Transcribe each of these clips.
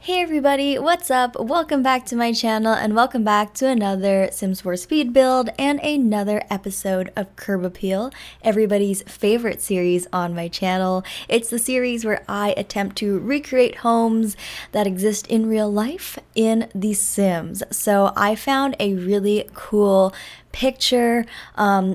Hey everybody, what's up? Welcome back to my channel and welcome back to another Sims 4 speed build and another episode of Curb Appeal, everybody's favorite series on my channel. It's the series where I attempt to recreate homes that exist in real life in The Sims. So I found a really cool picture.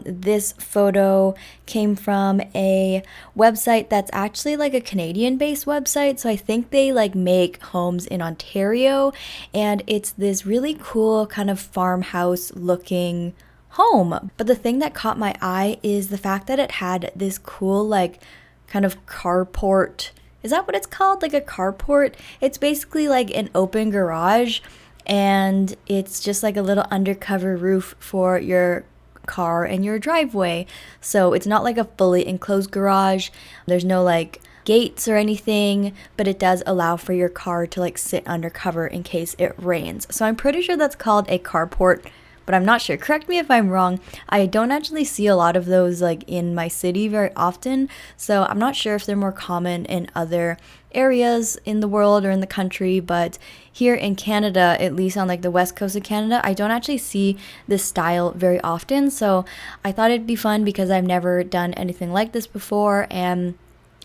This photo came from a website that's actually like a Canadian based website, so I think they like make homes in Ontario, and it's this really cool kind of farmhouse looking home. But the thing that caught my eye is the fact that it had this cool like kind of carport. Is that what it's called? Like a carport? It's basically like an open garage, and it's just like a little undercover roof for your car and your driveway. So it's not like a fully enclosed garage. There's no like gates or anything, but it does allow for your car to like sit undercover in case it rains. So I'm pretty sure that's called a carport, but I'm not sure. Correct me if I'm wrong. I don't actually see a lot of those like in my city very often, so I'm not sure if they're more common in other areas in the world or in the country, but here in Canada, at least on like the west coast of Canada, I don't actually see this style very often. So I thought it'd be fun because I've never done anything like this before, and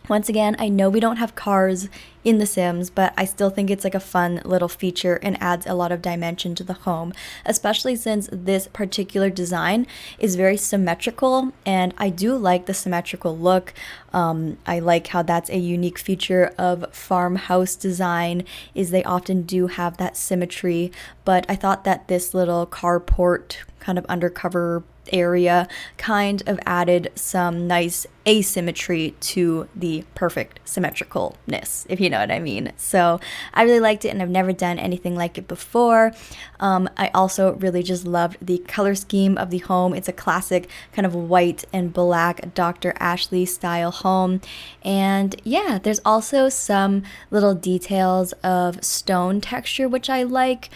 once again, I know we don't have cars in The Sims, but I still think it's like a fun little feature and adds a lot of dimension to the home, especially since this particular design is very symmetrical, and I do like the symmetrical look. I like how that's a unique feature of farmhouse design, is they often do have that symmetry, but I thought that this little carport kind of undercover area kind of added some nice asymmetry to the perfect symmetricalness, if you know what I mean. So I really liked it, and I've never done anything like it before. I also really just loved the color scheme of the home. It's a classic kind of white and black Dr. Ashley style home, and yeah, there's also some little details of stone texture which I like.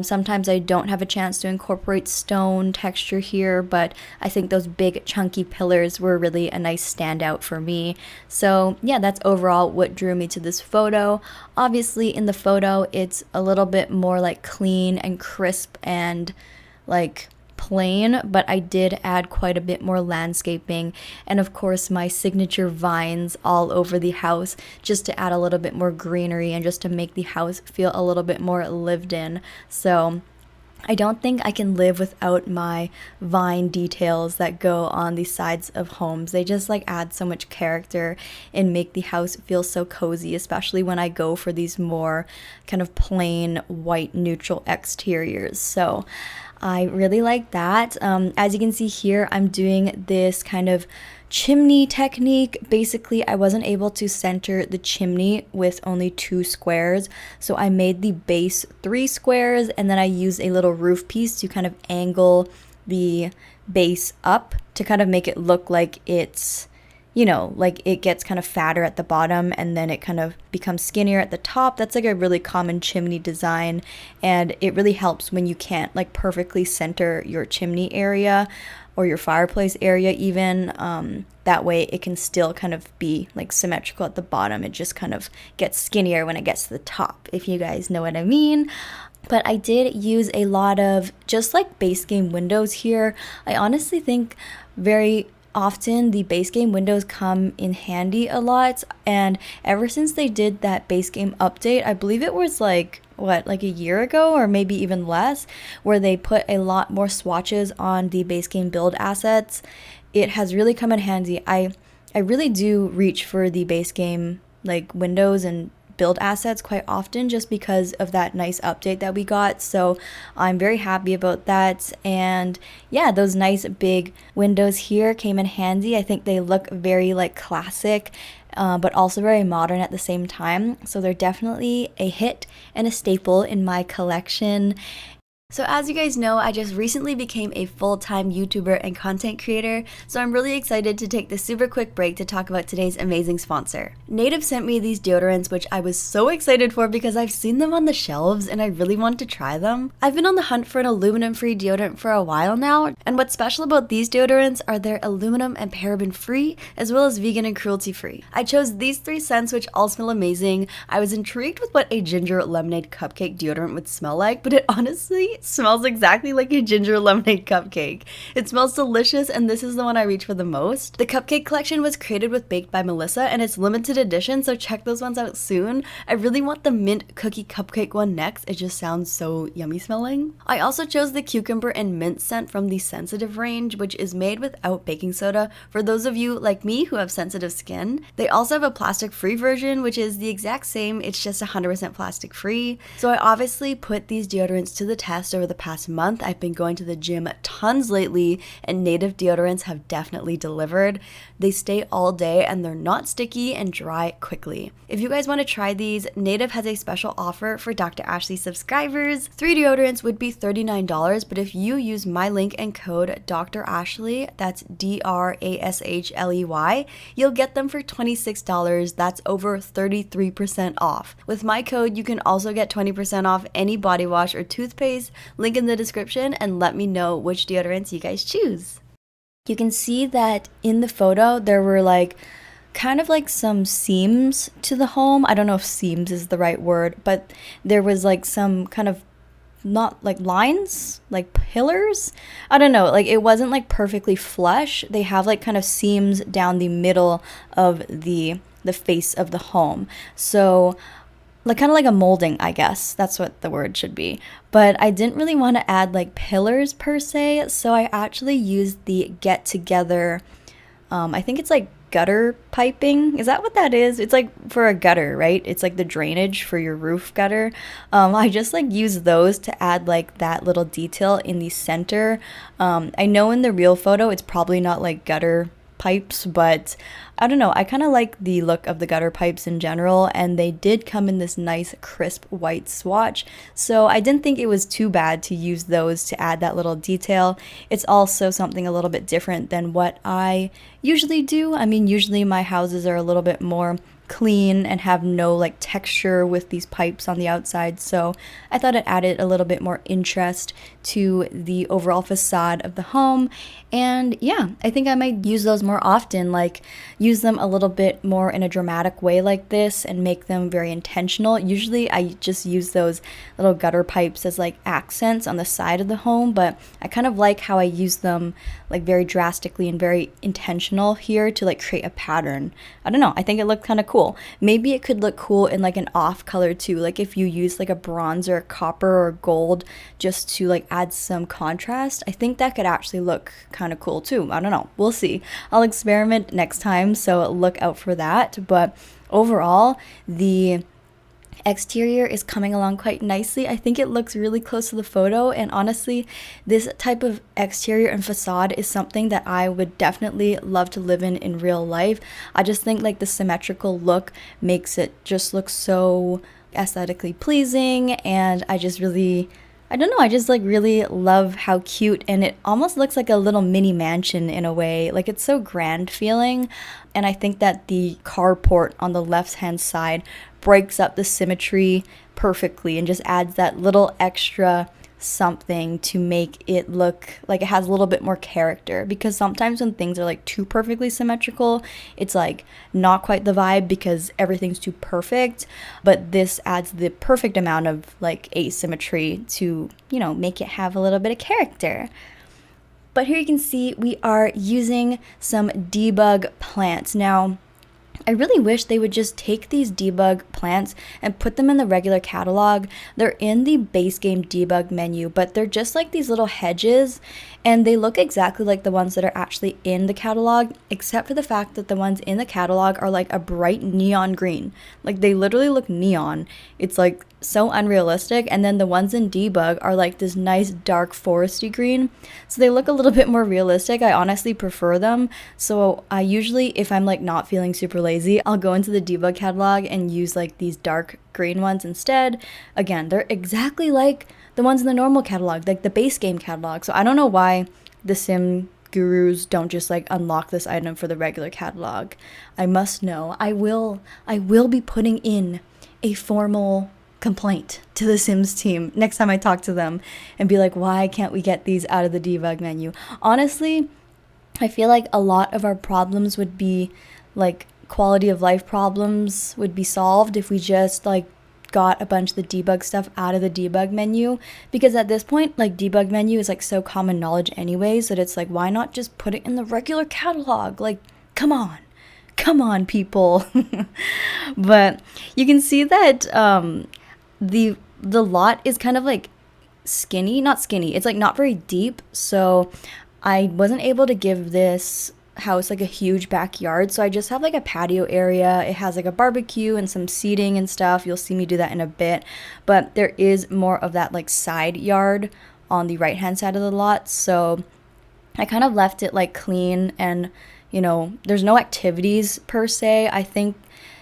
Sometimes I don't have a chance to incorporate stone texture here, but I think those big chunky pillars were really a nice standout for me. So yeah, that's overall what drew me to this photo. Obviously in the photo it's a little bit more like clean and crisp and like plain, but I did add quite a bit more landscaping and of course my signature vines all over the house, just to add a little bit more greenery and just to make the house feel a little bit more lived in. So I don't think I can live without my vine details that go on the sides of homes. They just like add so much character and make the house feel so cozy, especially when I go for these more kind of plain white neutral exteriors. So I really like that. As you can see here, I'm doing this kind of chimney technique. Basically, I wasn't able to center the chimney with only 2 squares, so I made the base 3 squares, and then I used a little roof piece to kind of angle the base up to kind of make it look like it's, you know, like it gets kind of fatter at the bottom and then it kind of becomes skinnier at the top. That's like a really common chimney design, and it really helps when you can't like perfectly center your chimney area or your fireplace area even. That way it can still kind of be like symmetrical at the bottom. It just kind of gets skinnier when it gets to the top, if you guys know what I mean. But I did use a lot of just like base game windows here. I honestly think very often the base game windows come in handy a lot, and ever since they did that base game update, I believe it was like like a year ago or maybe even less, where they put a lot more swatches on the base game build assets, it has really come in handy. I really do reach for the base game like windows and build assets quite often just because of that nice update that we got. So I'm very happy about that. And yeah, those nice big windows here came in handy. I think they look very like classic, but also very modern at the same time. So they're definitely a hit and a staple in my collection. So as you guys know, I just recently became a full-time YouTuber and content creator, so I'm really excited to take this super quick break to talk about today's amazing sponsor. Native sent me these deodorants, which I was so excited for because I've seen them on the shelves and I really want to try them. I've been on the hunt for an aluminum-free deodorant for a while now, and what's special about these deodorants are they're aluminum and paraben-free, as well as vegan and cruelty-free. I chose these 3 scents, which all smell amazing. I was intrigued with what a ginger lemonade cupcake deodorant would smell like, but it honestly smells exactly like a ginger lemonade cupcake. It smells delicious, and this is the one I reach for the most. The cupcake collection was created with Baked by Melissa, and it's limited edition, so check those ones out soon. I really want the mint cookie cupcake one next. It just sounds so yummy smelling. I also chose the cucumber and mint scent from the Sensitive range, which is made without baking soda for those of you like me who have sensitive skin. They also have a plastic-free version, which is the exact same. It's just 100% plastic-free. So I obviously put these deodorants to the test over the past month. I've been going to the gym tons lately, and Native deodorants have definitely delivered. They stay all day and they're not sticky and dry quickly. If you guys want to try these, Native has a special offer for Dr. Ashley subscribers. 3 deodorants would be $39, but if you use my link and code DoctorAshley, that's DRASHLEY, you'll get them for $26. That's over 33% off. With my code, you can also get 20% off any body wash or toothpaste. Link in the description, and let me know which deodorants you guys choose. You can see that in the photo there were kind of like some seams to the home. I don't know if seams is the right word, but there was like some kind of, not like lines, like pillars. I don't know, like it wasn't like perfectly flush. They have like kind of seams down the middle of the face of the home. So like kind of like a molding, I guess. That's what the word should be. But I didn't really want to add like pillars per se, so I actually used the Get Together, I think it's like gutter piping. Is that what that is? It's like for a gutter, right? It's like the drainage for your roof gutter. I just like use those to add like that little detail in the center. I know in the real photo it's probably not like gutter pipes, but I don't know, I kind of like the look of the gutter pipes in general, and they did come in this nice crisp white swatch, so I didn't think it was too bad to use those to add that little detail. It's also something a little bit different than what I usually do. I mean, usually my houses are a little bit more clean and have no like texture with these pipes on the outside, so I thought it added a little bit more interest to the overall facade of the home. And yeah, I think I might use those more often, like use them a little bit more in a dramatic way like this and make them very intentional. Usually I just use those little gutter pipes as like accents on the side of the home, but I kind of like how I use them like very drastically and very intentional here to like create a pattern. I don't know, I think it looked kind of cool. Maybe it could look cool in like an off color too, like if you use like a bronze or a copper or gold just to like add some contrast. I think that could actually look kind of cool too. I don't know, we'll see. I'll experiment next time, so look out for that. But overall, the exterior is coming along quite nicely. I think it looks really close to the photo, and honestly, this type of exterior and facade is something that I would definitely love to live in real life. I just think like the symmetrical look makes it just look so aesthetically pleasing, and I just really, I don't know, I just like really love how cute, and it almost looks like a little mini mansion in a way. Like it's so grand feeling, and I think that the carport on the left hand side breaks up the symmetry perfectly and just adds that little extra something to make it look like it has a little bit more character, because sometimes when things are like too perfectly symmetrical, it's like not quite the vibe because everything's too perfect. But this adds the perfect amount of like asymmetry to, you know, make it have a little bit of character. But here you can see we are using some debug plants. Now, I really wish they would just take these debug plants and put them in the regular catalog. They're in the base game debug menu, but they're just like these little hedges, and they look exactly like the ones that are actually in the catalog, except for the fact that the ones in the catalog are like a bright neon green. Like they literally look neon. It's like so unrealistic. And then the ones in debug are like this nice dark foresty green, so they look a little bit more realistic. I honestly prefer them. So I usually, if I'm like not feeling super lazy, I'll go into the debug catalog and use like these dark green ones instead. Again, they're exactly like the ones in the normal catalog, like the base game catalog. So I don't know why the sim gurus don't just like unlock this item for the regular catalog. I must know. I will be putting in a formal complaint to the Sims team next time I talk to them and be like, why can't we get these out of the debug menu? Honestly, I feel like a lot of our problems would be like quality of life problems would be solved if we just like got a bunch of the debug stuff out of the debug menu, because at this point like debug menu is like so common knowledge anyways that it's like, why not just put it in the regular catalog? Like, come on people. But you can see that the lot is kind of like not skinny, it's like not very deep, so I wasn't able to give this house like a huge backyard, so I just have like a patio area. It has like a barbecue and some seating and stuff. You'll see me do that in a bit, but there is more of that like side yard on the right hand side of the lot, so I kind of left it like clean, and you know, there's no activities per se. I think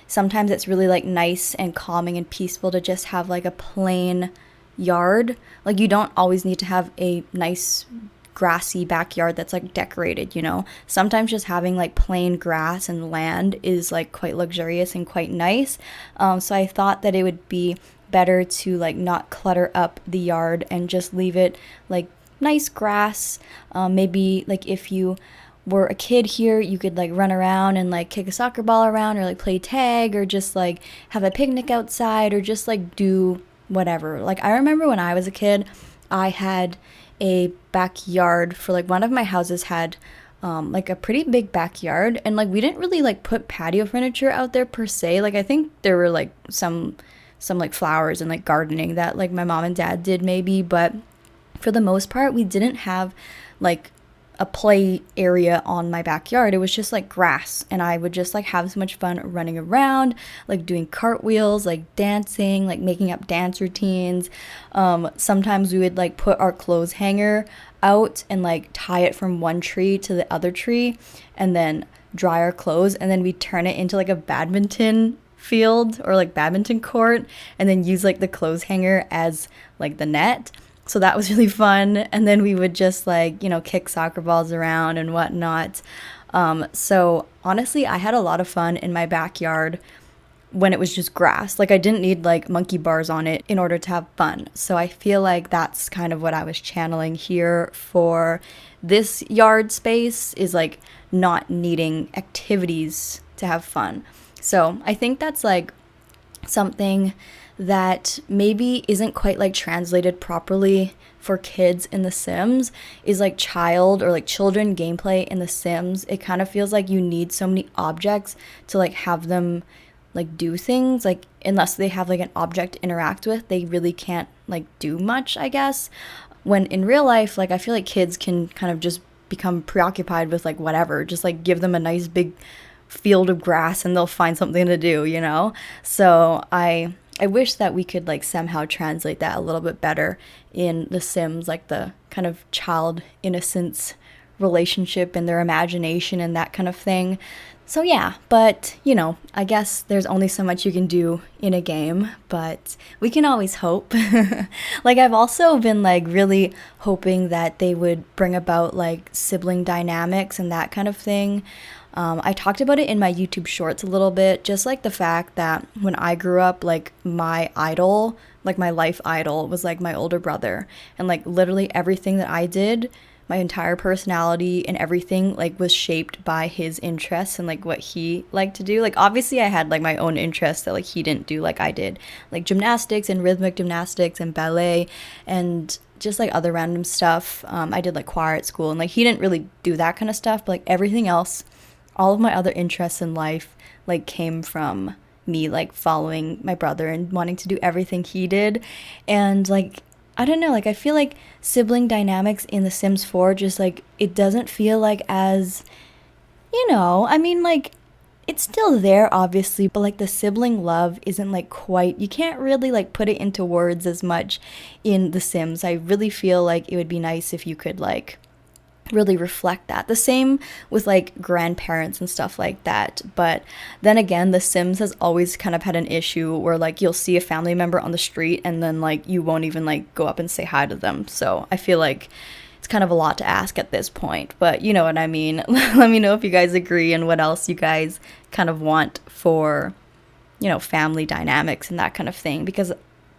sometimes it's really like nice and calming and peaceful to just have like a plain yard. Like, you don't always need to have a nice grassy backyard that's like decorated, you know. Sometimes just having like plain grass and land is like quite luxurious and quite nice. So I thought that it would be better to like not clutter up the yard and just leave it like nice grass. Maybe like if you were a kid here, you could like run around and like kick a soccer ball around, or like play tag, or just like have a picnic outside, or just like do whatever. Like, I remember when I was a kid, I had a backyard for like one of my houses had like a pretty big backyard, and like we didn't really like put patio furniture out there per se. Like, I think there were like some like flowers and like gardening that like my mom and dad did maybe, but for the most part we didn't have like a play area on my backyard. It was just like grass, and I would just like have so much fun running around, like doing cartwheels, like dancing, like making up dance routines. Sometimes we would like put our clothes hanger out and like tie it from one tree to the other tree and then dry our clothes, and then we turn it into like a badminton field or like badminton court, and then use like the clothes hanger as like the net. So that was really fun. And then we would just like, you know, kick soccer balls around and whatnot. So honestly, I had a lot of fun in my backyard when it was just grass. Like, I didn't need like monkey bars on it in order to have fun. So I feel like that's kind of what I was channeling here for this yard space, is like not needing activities to have fun. So I think that's like something that maybe isn't quite like translated properly for kids in The Sims, is like child or like children gameplay in The Sims. It kind of feels like you need so many objects to like have them like do things. Like, unless they have like an object to interact with, they really can't like do much, I guess. When in real life, like, I feel like kids can kind of just become preoccupied with like whatever, just like give them a nice big field of grass and they'll find something to do, you know? So I wish that we could like somehow translate that a little bit better in The Sims, like the kind of child innocence relationship and their imagination and that kind of thing. So yeah, but you know, I guess there's only so much you can do in a game, but we can always hope. Like, I've also been like really hoping that they would bring about like sibling dynamics and that kind of thing. I talked about it in my YouTube shorts a little bit, just like the fact that when I grew up, like my idol, like my life idol was like my older brother, and like literally everything that I did, my entire personality and everything like was shaped by his interests and like what he liked to do. Like, obviously I had like my own interests that like he didn't do like I did, like gymnastics and rhythmic gymnastics and ballet and just like other random stuff. I did like choir at school, and like he didn't really do that kind of stuff, but like everything else, all of my other interests in life like came from me like following my brother and wanting to do everything he did. And like, I don't know, like I feel like sibling dynamics in The Sims 4 just like, it doesn't feel like as, you know, I mean like it's still there obviously, but like the sibling love isn't like quite, you can't really like put it into words as much in The Sims. I really feel like it would be nice if you could like really reflect that. The same with like grandparents and stuff like that. But then again, The Sims has always kind of had an issue where like you'll see a family member on the street and then like you won't even like go up and say hi to them. So I feel like it's kind of a lot to ask at this point, but you know what I mean. Let me know if you guys agree and what else you guys kind of want for, you know, family dynamics and that kind of thing, because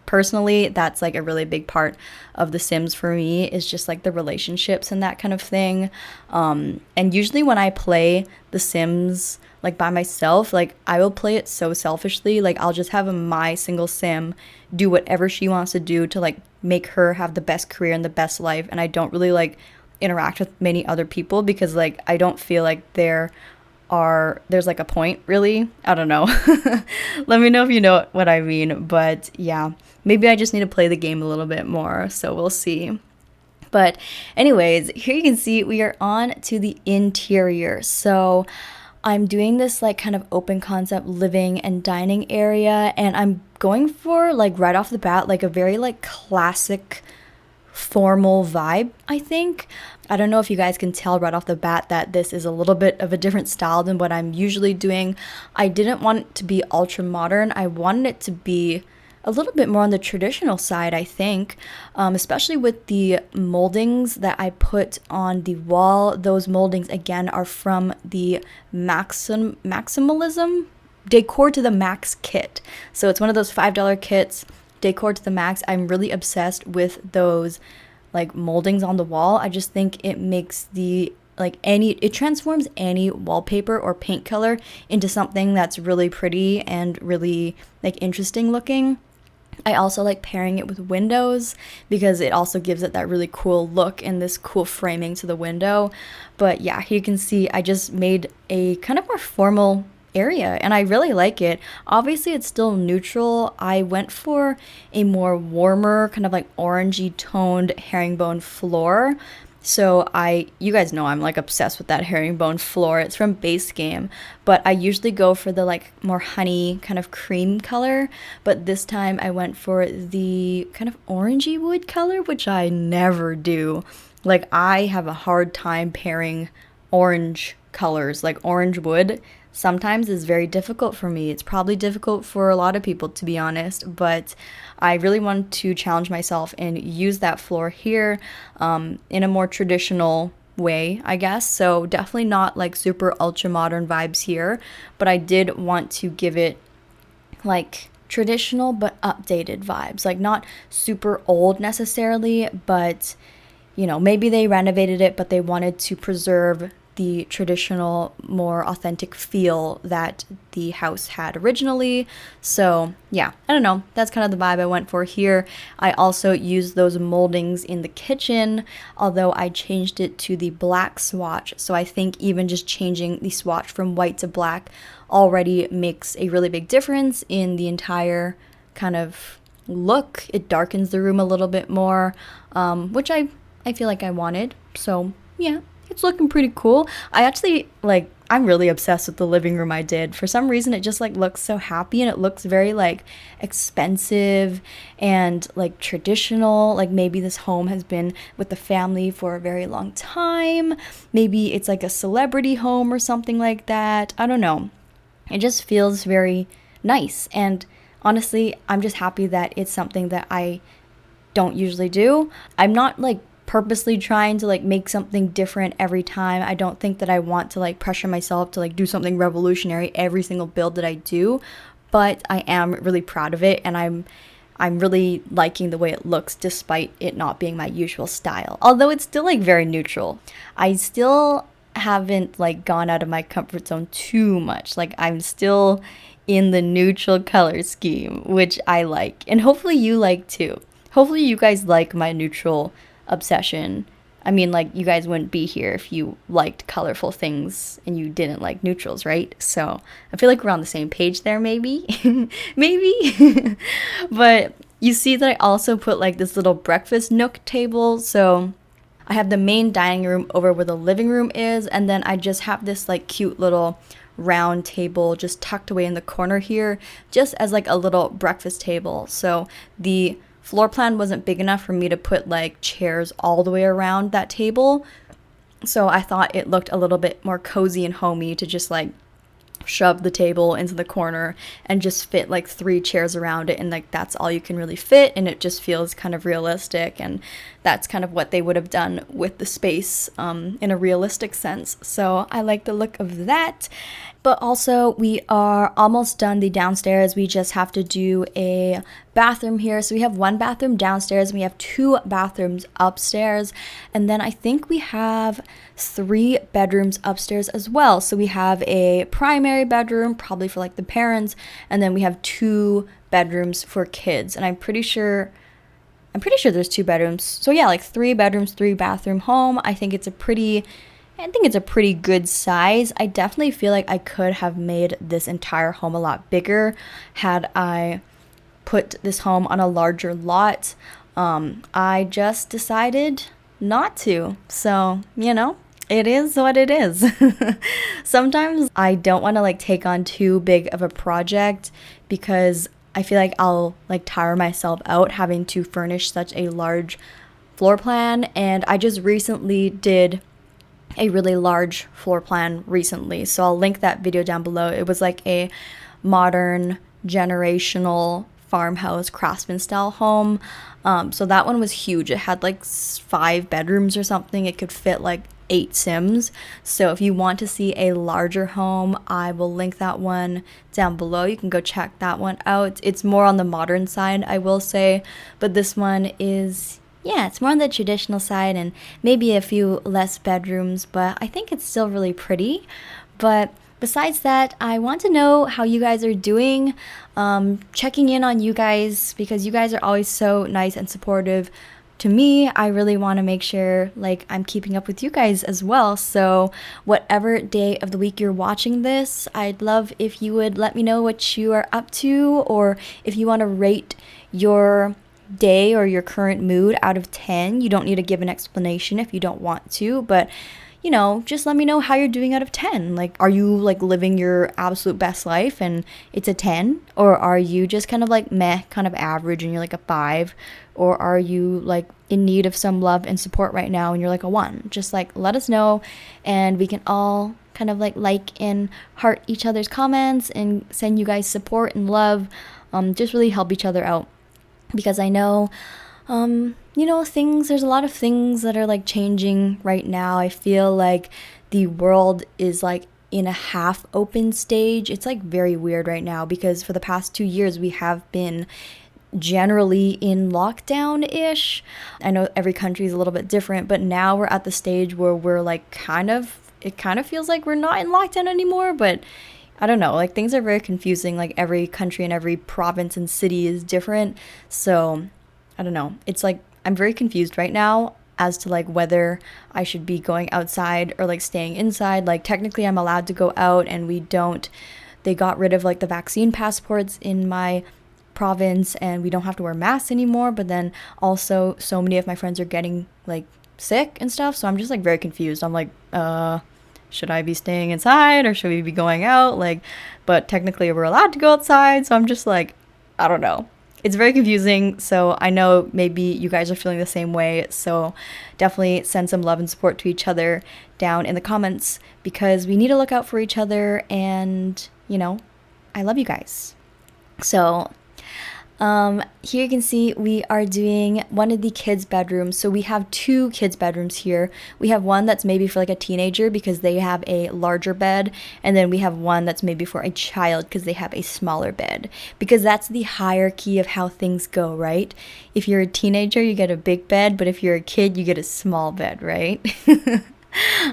personally that's like a really big part of The Sims for me, is just like the relationships and that kind of thing. And usually when I play The Sims like by myself, like I will play it so selfishly. Like I'll just have my single sim do whatever she wants to do to like make her have the best career and the best life, and I don't really like interact with many other people because like I don't feel like there's like a point, really. I don't know. Let me know if you know what I mean. But yeah, maybe I just need to play the game a little bit more, so we'll see. But anyways, here you can see we are on to the interior. So I'm doing this like kind of open concept living and dining area, and I'm going for like right off the bat like a very like classic formal vibe, I think. I don't know if you guys can tell right off the bat that this is a little bit of a different style than what I'm usually doing. I didn't want it to be ultra modern. I wanted it to be a little bit more on the traditional side, I think, especially with the moldings that I put on the wall. Those moldings, again, are from the Maximalism Decor to the Max kit. So it's one of those $5 kits, Decor to the Max. I'm really obsessed with those like moldings on the wall. I just think it makes it transforms any wallpaper or paint color into something that's really pretty and really like interesting looking. I also like pairing it with windows because it also gives it that really cool look and this cool framing to the window. But yeah, here you can see I just made a kind of more formal area and I really like it. Obviously it's still neutral. I went for a more warmer kind of like orangey toned herringbone floor. So you guys know I'm like obsessed with that herringbone floor. It's from Base Game, but I usually go for the like more honey kind of cream color, but this time I went for the kind of orangey wood color, which I never do. Like I have a hard time pairing orange colors, like orange wood sometimes is very difficult for me. It's probably difficult for a lot of people, to be honest, but I really want to challenge myself and use that floor here in a more traditional way, I guess. So definitely not like super ultra modern vibes here, but I did want to give it like traditional but updated vibes, like not super old necessarily, but you know, maybe they renovated it but they wanted to preserve the traditional, more authentic feel that the house had originally. So yeah, I don't know, that's kind of the vibe I went for here. I also used those moldings in the kitchen, although I changed it to the black swatch. So I think even just changing the swatch from white to black already makes a really big difference in the entire kind of look. It darkens the room a little bit more, which I feel like I wanted. So yeah, it's looking pretty cool. I'm really obsessed with the living room I did. For some reason, it just like looks so happy and it looks very like expensive and like traditional. Like maybe this home has been with the family for a very long time. Maybe it's like a celebrity home or something like that. I don't know. It just feels very nice. And honestly, I'm just happy that it's something that I don't usually do. I'm not like purposely trying to like make something different every time. I don't think that I want to like pressure myself to like do something revolutionary every single build that I do, but I am really proud of it and I'm really liking the way it looks despite it not being my usual style. Although it's still like very neutral. I still haven't like gone out of my comfort zone too much. Like I'm still in the neutral color scheme, which I like, and hopefully you like too. Hopefully you guys like my neutral obsession. I mean, like, you guys wouldn't be here if you liked colorful things and you didn't like neutrals, right? So I feel like we're on the same page there, maybe. Maybe. But you see that I also put like this little breakfast nook table. So I have the main dining room over where the living room is, and then I just have this like cute little round table just tucked away in the corner here, just as like a little breakfast table. So the floor plan wasn't big enough for me to put like chairs all the way around that table. So I thought it looked a little bit more cozy and homey to just like shove the table into the corner and just fit like 3 chairs around it, and like that's all you can really fit, and it just feels kind of realistic, and that's kind of what they would have done with the space in a realistic sense. So I like the look of that. But also, we are almost done the downstairs. We just have to do a bathroom here. So we have 1 bathroom downstairs, and we have 2 bathrooms upstairs. And then I think we have 3 bedrooms upstairs as well. So we have a primary bedroom, probably for like the parents, and then we have 2 bedrooms for kids. And I'm pretty sure there's 2 bedrooms. So yeah, like 3 bedrooms, 3 bathroom home. I think it's a pretty good size. I definitely feel like I could have made this entire home a lot bigger had I put this home on a larger lot. I just decided not to. So, it is what it is. Sometimes I don't want to like take on too big of a project because I feel like I'll like tire myself out having to furnish such a large floor plan. And I just recently did a really large floor plan recently, so I'll link that video down below. It was like a modern generational farmhouse craftsman style home. So that one was huge. It had like 5 bedrooms or something. It could fit like 8 Sims. So if you want to see a larger home, I will link that one down below. You can go check that one out. It's more on the modern side, I will say, but this one is, yeah, it's more on the traditional side and maybe a few less bedrooms, but I think it's still really pretty. But besides that, I want to know how you guys are doing, checking in on you guys, because you guys are always so nice and supportive to me. I really want to make sure like I'm keeping up with you guys as well. So whatever day of the week you're watching this, I'd love if you would let me know what you are up to, or if you want to rate your day or your current mood out of 10. You don't need to give an explanation if you don't want to, but just let me know how you're doing out of 10. Like, are you like living your absolute best life and it's a 10, or are you just kind of like meh, kind of average and you're like a 5, or are you like in need of some love and support right now and you're like a 1? Just like let us know, and we can all kind of like and heart each other's comments and send you guys support and love. Just really help each other out. Because I know, there's a lot of things that are like changing right now. I feel like the world is like in a half open stage. It's like very weird right now because for the past 2 years we have been generally in lockdown-ish. I know every country is a little bit different, but now we're at the stage where we're like it kind of feels like we're not in lockdown anymore, but I don't know, like things are very confusing. Like every country and every province and city is different. So I don't know. It's like I'm very confused right now as to like whether I should be going outside or like staying inside. Like technically I'm allowed to go out, and they got rid of like the vaccine passports in my province and we don't have to wear masks anymore. But then also so many of my friends are getting like sick and stuff. So I'm just like very confused. I'm like, should I be staying inside or should we be going out? Like, but technically we're allowed to go outside. So I'm just like, I don't know. It's very confusing. So I know maybe you guys are feeling the same way. So definitely send some love and support to each other down in the comments, because we need to look out for each other. And, I love you guys. So here you can see we are doing one of the kids' bedrooms. So we have 2 kids' bedrooms here. We have one that's maybe for like a teenager because they have a larger bed, and then we have one that's maybe for a child because they have a smaller bed, because that's the hierarchy of how things go, right? If you're a teenager, you get a big bed, but if you're a kid, you get a small bed, right?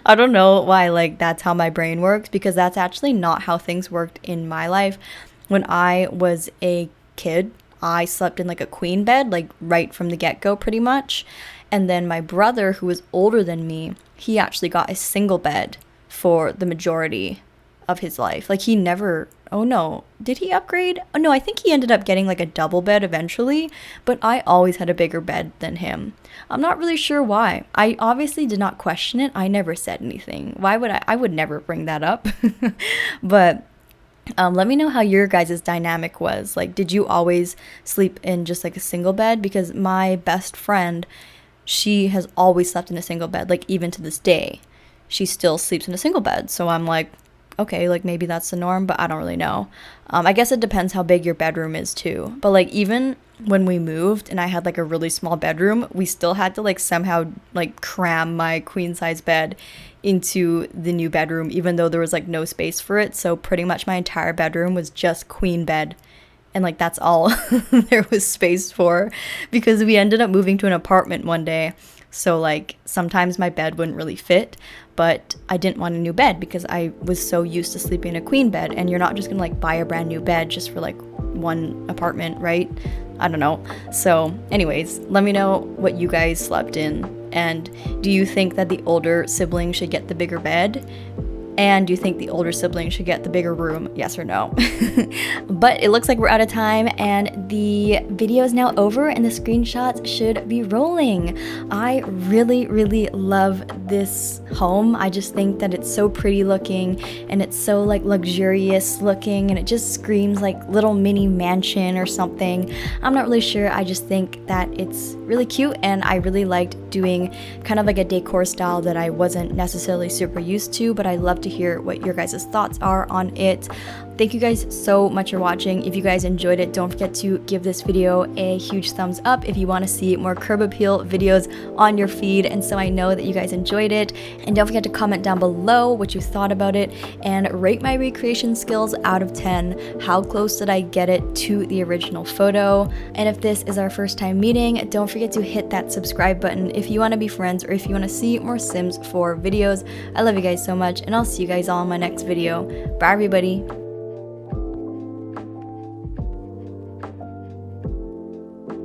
I don't know why like that's how my brain works, because that's actually not how things worked in my life. When I was a kid, I slept in like a queen bed, like right from the get-go pretty much. And then my brother, who was older than me, he actually got a single bed for the majority of his life. Like he never, oh no, did he upgrade? Oh no, I think he ended up getting like a double bed eventually, but I always had a bigger bed than him. I'm not really sure why. I obviously did not question it. I never said anything. Why would I? I would never bring that up. But let me know how your guys' dynamic was. Like, did you always sleep in just like a single bed? Because my best friend, she has always slept in a single bed, like even to this day. she still sleeps in a single bed. So I'm like, okay, like maybe that's the norm, but I don't really know. I guess it depends how big your bedroom is too. But like even when we moved and I had like a really small bedroom, we still had to like somehow like cram my queen size bed into the new bedroom, even though there was like no space for it. So pretty much my entire bedroom was just queen bed. And like that's all there was space for, because we ended up moving to an apartment one day. So like sometimes my bed wouldn't really fit, but I didn't want a new bed because I was so used to sleeping in a queen bed, and you're not just gonna like buy a brand new bed just for like one apartment, right? I don't know. So anyways, let me know what you guys slept in, and do you think that the older sibling should get the bigger bed? And do you think the older sibling should get the bigger room? Yes or no? But it looks like we're out of time and the video is now over and the screenshots should be rolling. I really, really love this home. I just think that it's so pretty looking and it's so like luxurious looking, and it just screams like little mini mansion or something. I'm not really sure. I just think that it's really cute, and I really liked doing kind of like a decor style that I wasn't necessarily super used to, but I love to hear what your guys' thoughts are on it. Thank you guys so much for watching. If you guys enjoyed it, don't forget to give this video a huge thumbs up if you want to see more curb appeal videos on your feed, and so I know that you guys enjoyed it. And don't forget to comment down below what you thought about it and rate my recreation skills out of 10. How close did I get it to the original photo? And if this is our first time meeting, don't forget to hit that subscribe button if you want to be friends or if you want to see more Sims 4 videos. I love you guys so much, and I'll see you guys all in my next video. Bye everybody.